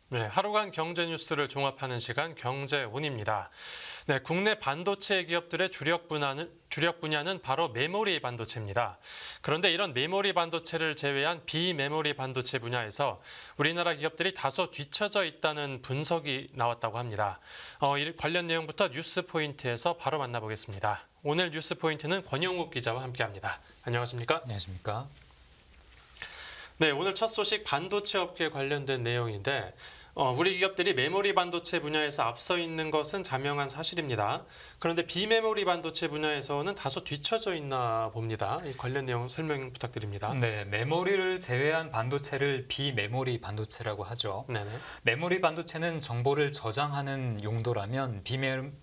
네, 하루간 경제 뉴스를 종합하는 시간 경제온입니다. 네, 국내 반도체 기업들의 주력 분야는 바로 메모리 반도체입니다. 그런데 이런 메모리 반도체를 제외한 비메모리 반도체 분야에서 우리나라 기업들이 다소 뒤처져 있다는 분석이 나왔다고 합니다. 이 관련 내용부터 뉴스 포인트에서 바로 만나보겠습니다. 오늘 뉴스 포인트는 권영욱 기자와 함께합니다. 안녕하십니까? 안녕하십니까? 네, 오늘 첫 소식 반도체 업계 관련된 내용인데 우리 기업들이 메모리 반도체 분야에서 앞서 있는 것은 자명한 사실입니다. 그런데 비메모리 반도체 분야에서는 다소 뒤처져 있나 봅니다. 이 관련 내용 설명 부탁드립니다. 네, 메모리를 제외한 반도체를 비메모리 반도체라고 하죠. 네네. 메모리 반도체는 정보를 저장하는 용도라면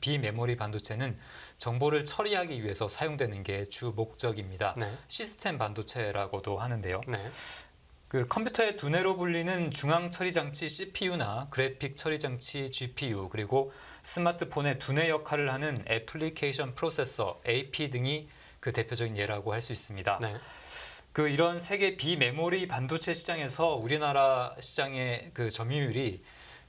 비메모리 반도체는 정보를 처리하기 위해서 사용되는 게 주 목적입니다. 네. 시스템 반도체라고도 하는데요. 네. 그 컴퓨터의 두뇌로 불리는 중앙 처리 장치 CPU나 그래픽 처리 장치 GPU 그리고 스마트폰의 두뇌 역할을 하는 애플리케이션 프로세서 AP 등이 그 대표적인 예라고 할 수 있습니다. 네. 그 이런 세계 비메모리 반도체 시장에서 우리나라 시장의 그 점유율이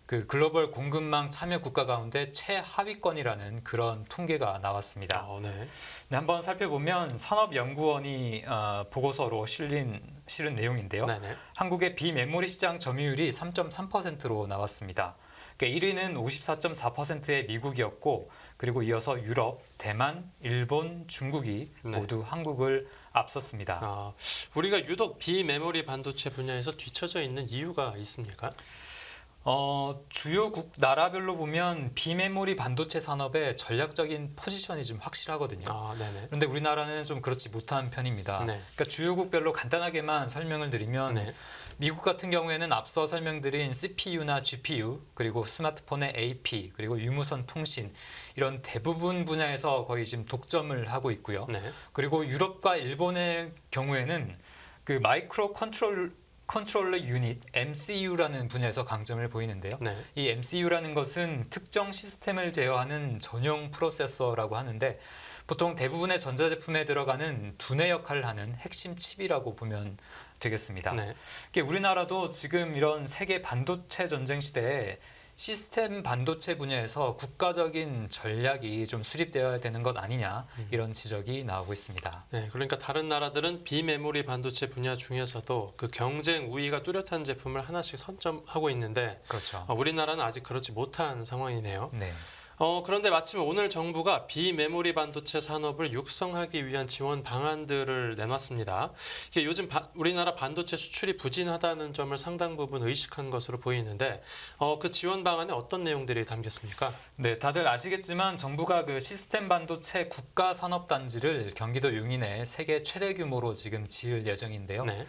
그 글로벌 공급망 참여 국가 가운데 최하위권이라는 그런 통계가 나왔습니다. 네. 네, 한번 살펴보면 산업연구원이 보고서로 실은 내용인데요. 네네. 한국의 비메모리 시장 점유율이 3.3%로 나왔습니다. 그러니까 1위는 54.4%의 미국이었고 그리고 이어서 유럽, 대만, 일본, 중국이 네. 모두 한국을 앞섰습니다. 우리가 유독 비메모리 반도체 분야에서 뒤처져 있는 이유가 있습니까? 주요국 나라별로 보면 비메모리 반도체 산업의 전략적인 포지션이 좀 확실하거든요. 네네. 그런데 우리나라는 좀 그렇지 못한 편입니다. 네. 그러니까 주요국별로 간단하게만 설명을 드리면 네. 미국 같은 경우에는 앞서 설명드린 CPU나 GPU 그리고 스마트폰의 AP 그리고 유무선 통신 이런 대부분 분야에서 거의 지금 독점을 하고 있고요. 네. 그리고 유럽과 일본의 경우에는 그 마이크로 컨트롤러 유닛 MCU라는 분야에서 강점을 보이는데요. 네. 이 MCU라는 것은 특정 시스템을 제어하는 전용 프로세서라고 하는데 보통 대부분의 전자제품에 들어가는 두뇌 역할을 하는 핵심 칩이라고 보면 되겠습니다. 네. 우리나라도 지금 이런 세계 반도체 전쟁 시대에 시스템 반도체 분야에서 국가적인 전략이 좀 수립되어야 되는 것 아니냐 이런 지적이 나오고 있습니다. 네, 그러니까 다른 나라들은 비메모리 반도체 분야 중에서도 그 경쟁 우위가 뚜렷한 제품을 하나씩 선점하고 있는데 그렇죠. 우리나라는 아직 그렇지 못한 상황이네요. 네. 그런데 마침 오늘 정부가 비메모리 반도체 산업을 육성하기 위한 지원 방안들을 내놨습니다. 이게 요즘 우리나라 반도체 수출이 부진하다는 점을 상당 부분 의식한 것으로 보이는데 그 지원 방안에 어떤 내용들이 담겼습니까? 네, 다들 아시겠지만 정부가 그 시스템 반도체 국가 산업 단지를 경기도 용인에 세계 최대 규모로 지금 지을 예정인데요. 네.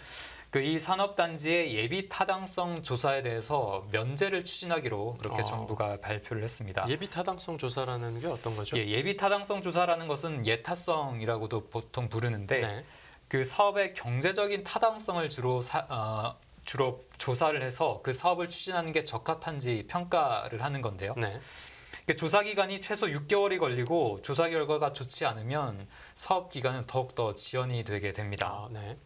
그 이 산업 단지의 예비 타당성 조사에 대해서 면제를 추진하기로 그렇게 정부가 발표를 했습니다. 예비 타당성 조사라는 게 어떤 거죠? 예비 타당성 조사라는 것은 예타성이라고도 보통 부르는데 네. 그 사업의 경제적인 타당성을 주로 조사를 해서 그 사업을 추진하는 게 적합한지 평가를 하는 건데요. 네. 조사 기간이 최소 6개월이 걸리고 조사 결과가 좋지 않으면 사업 기간은 더욱더 지연이 되게 됩니다. 네.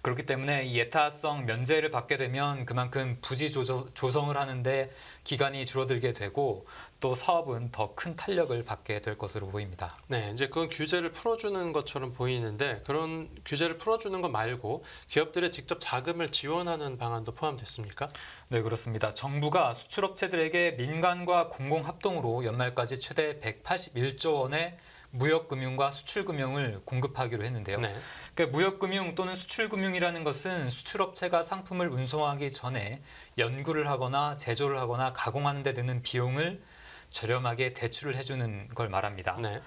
그렇기 때문에 이 예타성 면제를 받게 되면 그만큼 부지 조성을 하는데 기간이 줄어들게 되고 또 사업은 더 큰 탄력을 받게 될 것으로 보입니다. 네, 이제 그건 규제를 풀어주는 것처럼 보이는데 그런 규제를 풀어주는 것 말고 기업들의 직접 자금을 지원하는 방안도 포함됐습니까? 네, 그렇습니다. 정부가 수출업체들에게 민간과 공공합동으로 연말까지 최대 181조 원의 무역금융과 수출금융을 공급하기로 했는데요. 네. 그러니까 무역금융 또는 수출금융이라는 것은 수출업체가 상품을 운송하기 전에 연구를 하거나 제조를 하거나 가공하는 데 드는 비용을 저렴하게 대출을 해주는 걸 말합니다. 네.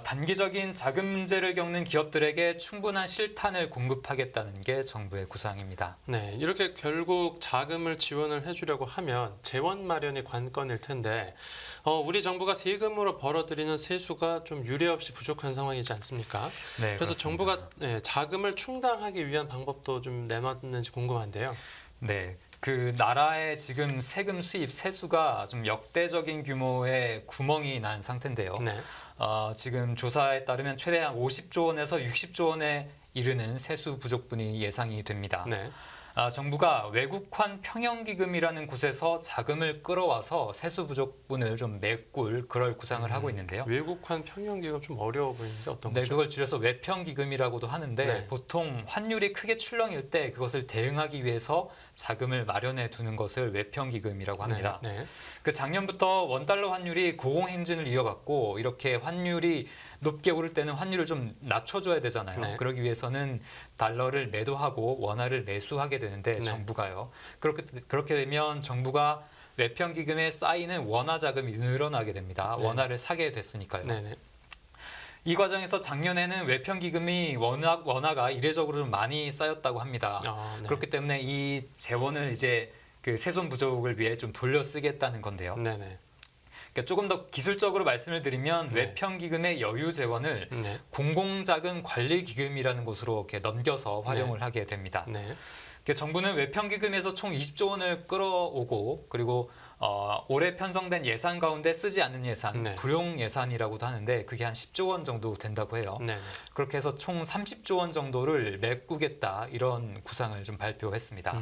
단기적인 자금 문제를 겪는 기업들에게 충분한 실탄을 공급하겠다는 게 정부의 구상입니다. 네, 이렇게 결국 자금을 지원을 해주려고 하면 재원 마련이 관건일 텐데 우리 정부가 세금으로 벌어들이는 세수가 좀 유례 없이 부족한 상황이지 않습니까? 네, 그래서 그렇습니다. 정부가 자금을 충당하기 위한 방법도 좀 내놨는지 궁금한데요. 네. 그 나라의 지금 세금 수입 세수가 좀 역대적인 규모의 구멍이 난 상태인데요. 네. 지금 조사에 따르면 최대한 50조 원에서 60조 원에 이르는 세수 부족분이 예상이 됩니다. 네. 정부가 외국환 평형기금이라는 곳에서 자금을 끌어와서 세수 부족분을 좀 메꿀 그럴 구상을 하고 있는데요. 외국환 평형기금 좀 어려워 보이는데 어떤 네, 거죠? 그걸 줄여서 외평기금이라고도 하는데 네. 보통 환율이 크게 출렁일 때 그것을 대응하기 위해서 자금을 마련해 두는 것을 외평기금이라고 합니다. 네. 네. 그 작년부터 원달러 환율이 고공행진을 이어갔고 이렇게 환율이 높게 오를 때는 환율을 좀 낮춰줘야 되잖아요. 네. 그러기 위해서는 달러를 매도하고 원화를 매수하게 되는데 네. 정부가요. 그렇게 되면 정부가 외평기금에 쌓이는 원화 자금이 늘어나게 됩니다. 네. 원화를 사게 됐으니까요. 네. 이 과정에서 작년에는 외평기금이 원화가 이례적으로 좀 많이 쌓였다고 합니다. 네. 그렇기 때문에 이 재원을 이제 그 세손 부족을 위해 좀 돌려 쓰겠다는 건데요. 네. 그러니까 조금 더 기술적으로 말씀을 드리면 네. 외평기금의 여유 재원을 네. 공공자금 관리기금이라는 곳으로 이렇게 넘겨서 활용을 하게 됩니다. 네. 그러니까 정부는 외평기금에서 총 20조 원을 끌어오고 그리고 올해 편성된 예산 가운데 쓰지 않는 예산, 네. 불용 예산이라고도 하는데 그게 한 10조 원 정도 된다고 해요. 네. 그렇게 해서 총 30조 원 정도를 메꾸겠다 이런 구상을 좀 발표했습니다.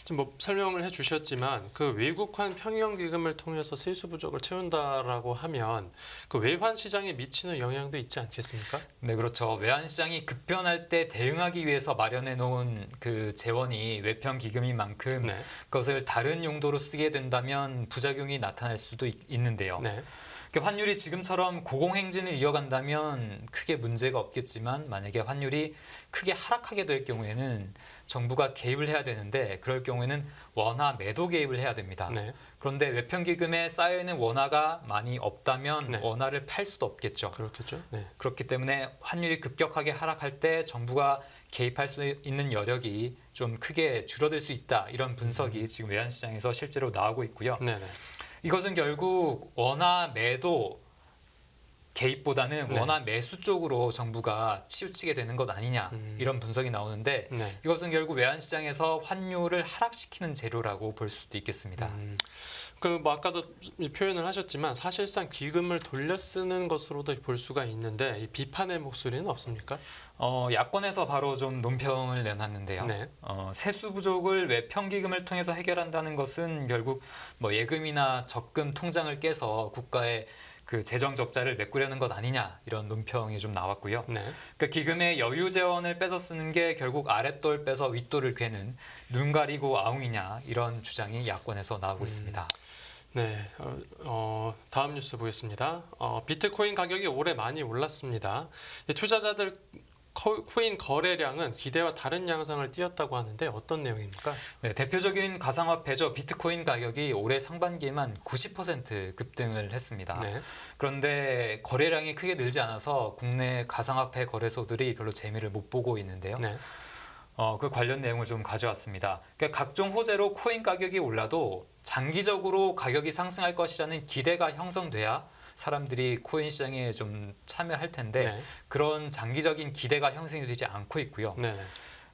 지금 뭐 설명을 해주셨지만 그 외국환 평형기금을 통해서 세수 부족을 채운다라고 하면 그 외환 시장에 미치는 영향도 있지 않겠습니까? 네, 그렇죠. 외환 시장이 급변할 때 대응하기 위해서 마련해 놓은 그 재원이 외평 기금인 만큼 네. 그것을 다른 용도로 쓰게 된다면 부작용이 나타날 수도 있는데요. 네. 환율이 지금처럼 고공행진을 이어간다면 크게 문제가 없겠지만 만약에 환율이 크게 하락하게 될 경우에는 정부가 개입을 해야 되는데 그럴 경우에는 원화 매도 개입을 해야 됩니다. 네. 그런데 외평기금에 쌓여있는 원화가 많이 없다면 네. 원화를 팔 수도 없겠죠. 그렇겠죠. 네. 그렇기 때문에 환율이 급격하게 하락할 때 정부가 개입할 수 있는 여력이 좀 크게 줄어들 수 있다. 이런 분석이 지금 외환시장에서 실제로 나오고 있고요. 네. 이것은 결국 원화 매도 개입보다는 네. 원화 매수 쪽으로 정부가 치우치게 되는 것 아니냐 이런 분석이 나오는데 네. 이것은 결국 외환시장에서 환율을 하락시키는 재료라고 볼 수도 있겠습니다. 그 뭐 아까도 표현을 하셨지만 사실상 기금을 돌려 쓰는 것으로도 볼 수가 있는데 이 비판의 목소리는 없습니까? 야권에서 바로 좀 논평을 내놨는데요. 네. 세수 부족을 외평기금을 통해서 해결한다는 것은 결국 뭐 예금이나 적금 통장을 깨서 국가의 그 재정 적자를 메꾸려는 것 아니냐 이런 논평이 좀 나왔고요. 네. 그 기금의 여유 재원을 뺏어 쓰는 게 결국 아랫돌 빼서 윗돌을 괴는 눈 가리고 아웅이냐 이런 주장이 야권에서 나오고 있습니다. 네, 다음 뉴스 보겠습니다. 비트코인 가격이 올해 많이 올랐습니다. 투자자들 코인 거래량은 기대와 다른 양상을 띄었다고 하는데 어떤 내용입니까? 네, 대표적인 가상화폐죠. 비트코인 가격이 올해 상반기에만 90% 급등을 했습니다. 네. 그런데 거래량이 크게 늘지 않아서 국내 가상화폐 거래소들이 별로 재미를 못 보고 있는데요. 네. 그 관련 내용을 좀 가져왔습니다. 그러니까 각종 호재로 코인 가격이 올라도 장기적으로 가격이 상승할 것이라는 기대가 형성돼야 사람들이 코인 시장에 좀 참여할 텐데 네. 그런 장기적인 기대가 형성이 되지 않고 있고요. 네.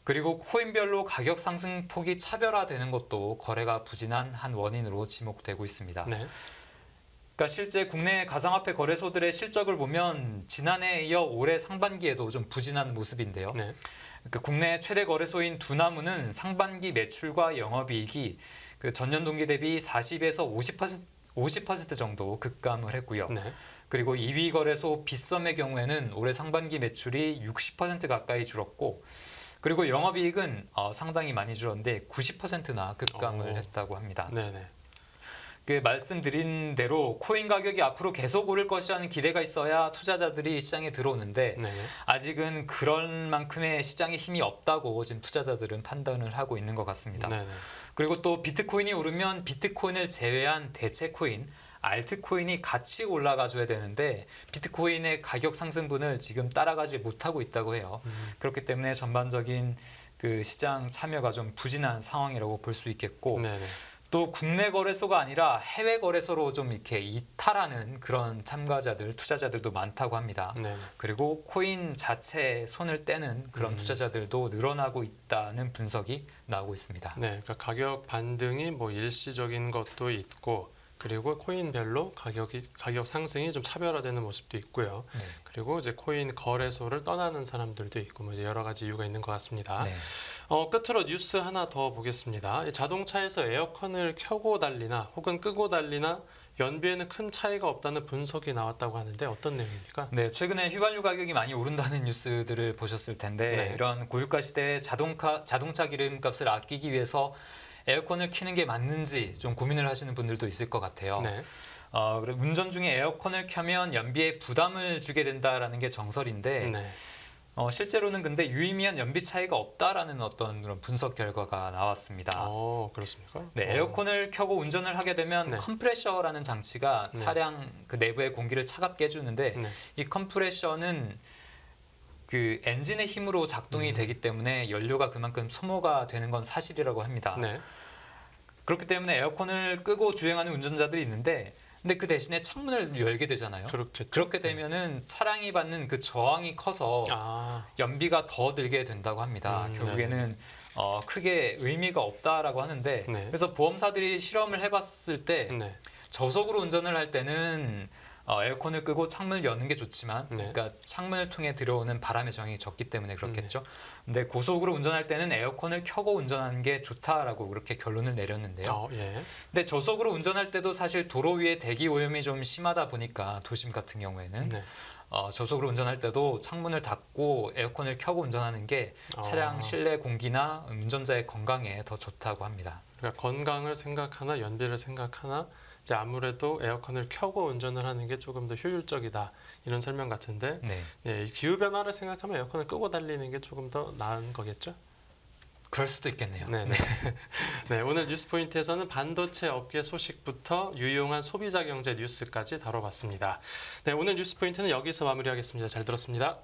그리고 코인별로 가격 상승폭이 차별화되는 것도 거래가 부진한 한 원인으로 지목되고 있습니다. 네. 그러니까 실제 국내 가상화폐 거래소들의 실적을 보면 지난해에 이어 올해 상반기에도 좀 부진한 모습인데요. 네. 그러니까 국내 최대 거래소인 두나무는 상반기 매출과 영업이익이 그 전년 동기 대비 40에서 50% 정도 급감을 했고요. 네. 그리고 2위 거래소 빗썸의 경우에는 올해 상반기 매출이 60% 가까이 줄었고 그리고 영업이익은 상당히 많이 줄었는데 90%나 급감을 했다고 합니다. 네. 그 말씀드린 대로 코인 가격이 앞으로 계속 오를 것이라는 기대가 있어야 투자자들이 시장에 들어오는데 네. 아직은 그런 만큼의 시장에 힘이 없다고 지금 투자자들은 판단을 하고 있는 것 같습니다. 네. 그리고 또 비트코인이 오르면 비트코인을 제외한 대체 코인, 알트코인이 같이 올라가줘야 되는데 비트코인의 가격 상승분을 지금 따라가지 못하고 있다고 해요. 그렇기 때문에 전반적인 그 시장 참여가 좀 부진한 상황이라고 볼 수 있겠고 네. 또 국내 거래소가 아니라 해외 거래소로 좀 이렇게 이탈하는 그런 참가자들, 투자자들도 많다고 합니다. 네. 그리고 코인 자체에 손을 떼는 그런 투자자들도 늘어나고 있다는 분석이 나오고 있습니다. 네. 그러니까 가격 반등이 뭐 일시적인 것도 있고 그리고 코인별로 가격 상승이 좀 차별화되는 모습도 있고요. 네. 그리고 이제 코인 거래소를 떠나는 사람들도 있고 뭐 이제 여러 가지 이유가 있는 것 같습니다. 네. 끝으로 뉴스 하나 더 보겠습니다. 이 자동차에서 에어컨을 켜고 달리나 혹은 끄고 달리나 연비에는 큰 차이가 없다는 분석이 나왔다고 하는데 어떤 내용입니까? 네, 최근에 휘발유 가격이 많이 오른다는 뉴스들을 보셨을 텐데 네. 이런 고유가 시대에 자동차 기름값을 아끼기 위해서 에어컨을 켜는 게 맞는지 좀 고민을 하시는 분들도 있을 것 같아요. 네. 그리고 운전 중에 에어컨을 켜면 연비에 부담을 주게 된다라는 게 정설인데 네. 실제로는 근데 유의미한 연비 차이가 없다라는 어떤 그런 분석 결과가 나왔습니다. 그렇습니까? 네, 에어컨을 켜고 운전을 하게 되면 네. 컴프레셔라는 장치가 네. 차량 그 내부의 공기를 차갑게 해주는데 네. 이 컴프레셔는 그 엔진의 힘으로 작동이 되기 때문에 연료가 그만큼 소모가 되는 건 사실이라고 합니다. 네. 그렇기 때문에 에어컨을 끄고 주행하는 운전자들이 있는데 근데 그 대신에 창문을 열게 되잖아요. 그렇겠죠. 그렇게 되면은 차량이 받는 그 저항이 커서 연비가 더 들게 된다고 합니다. 결국에는 크게 의미가 없다라고 하는데 네. 그래서 보험사들이 실험을 해봤을 때 네. 저속으로 운전을 할 때는 에어컨을 끄고 창문을 여는 게 좋지만 네. 그러니까 창문을 통해 들어오는 바람의 저항이 적기 때문에 그렇겠죠. 근데 고속으로 운전할 때는 에어컨을 켜고 운전하는 게 좋다라고 그렇게 결론을 내렸는데요. 예. 근데 저속으로 운전할 때도 사실 도로 위에 대기 오염이 좀 심하다 보니까 도심 같은 경우에는 네. 저속으로 운전할 때도 창문을 닫고 에어컨을 켜고 운전하는 게 차량 실내 공기나 운전자의 건강에 더 좋다고 합니다. 그러니까 건강을 생각하나 연비를 생각하나 이제 아무래도 에어컨을 켜고 운전을 하는 게 조금 더 효율적이다 이런 설명 같은데 네, 이 기후 변화를 생각하면 에어컨을 끄고 달리는 게 조금 더 나은 거겠죠? 그럴 수도 있겠네요. 네. 네, 오늘 뉴스 포인트에서는 반도체 업계 소식부터 유용한 소비자 경제 뉴스까지 다뤄봤습니다. 네, 오늘 뉴스 포인트는 여기서 마무리하겠습니다. 잘 들었습니다.